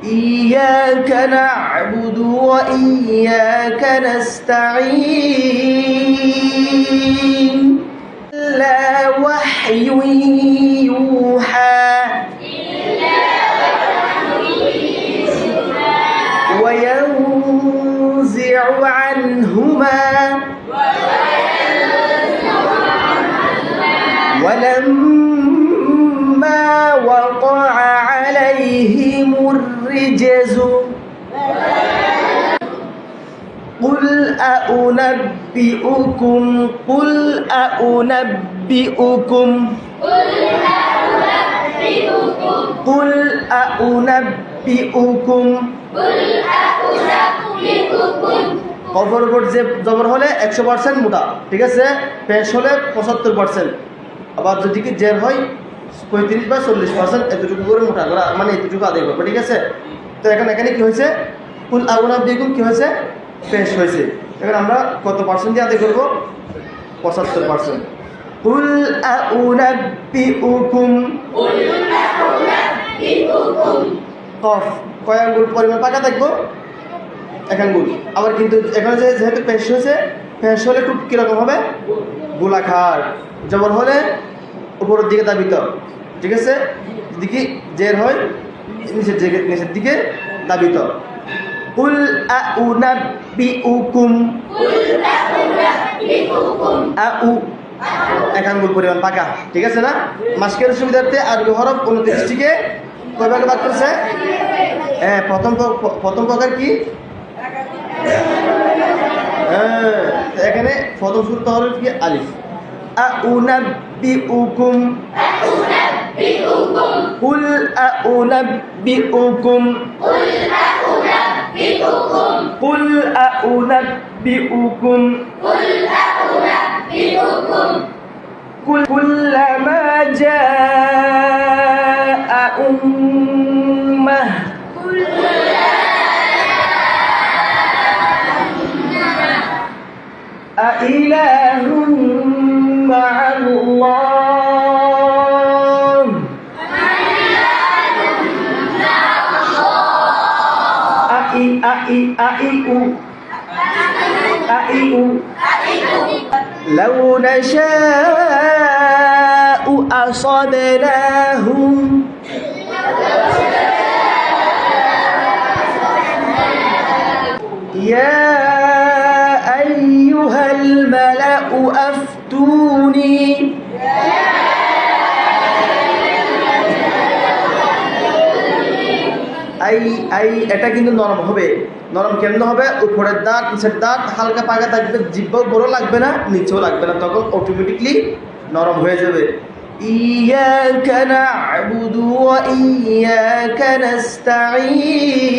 إياك نعبد وإياك نستعين إلا وحي يوحى وينزع عنهما ولما وقع عليهم الرجز قل أنبئكم copper উপর যে জবর হলে 100% মোটা, ঠিক আছে, পেশ হলে 75%, আবার যদি কি জের হয় 35 বা 40% এতটুকু করে মোটা করা, মানে এতটুকু আদায় করবে, ঠিক আছে। তো এখানে কি হয়েছে, কুল আউনাব্বিকুম কি হয়েছে, পেশ হয়েছে। এবার আমরা কত পার্সেন্ট দিয়ে আদায় করবো, 75%। কুল আউনাব্বিকুম, কফ কয় আঙ্গুল পরিমাণ পাকা থাকবো, 1 আঙ্গুল। আবার কিন্তু এখানে যেহেতু পেশ হয়েছে, পেশ হলে খুব কীরকম হবে, গোলাকার। জবর হলে উপরের দিকে দাবিত, ঠিক আছে, যদি কি জের হয় নিচের দিকে দাবিত। কুল আউনাব্বিউকুম, আউ 1 আঙ্গুল পরিমাণ পাকা, ঠিক আছে না। মাস্কের সুবিধার্থে আরবি হরফ 29টিকে কয় ভাগে ভাগ করছে, হ্যাঁ, প্রথম প্রকার কি, হ্যাঁ, এখানে প্রথম সূত্র হরফ কি, আলিফ। আউনাব্বিউকুম, কুল আউনাব্বিউকুম, কুল আউনাব্বিউকুম, কুল্লামা জাআ উম্মাহ আইলাহুম মা'আল্লাহ আইউ লাউ নাশাউ আসাবনাহুম ইয়া আইয়ুহাল মালাউ আফতুনি আই এটা কিন্তু নরম হবে। নরম কেমন হবে, উপরের দাঁত নিচের দাঁত হালকা পাকা থাকবে, জিহ্বাও বড় লাগবে না, নিচেও লাগবে না, তখন অটোমেটিকলি নরম হয়ে যাবে। ইয়াকা না'বুদু ওয়া ইয়াকা নাস্তাঈন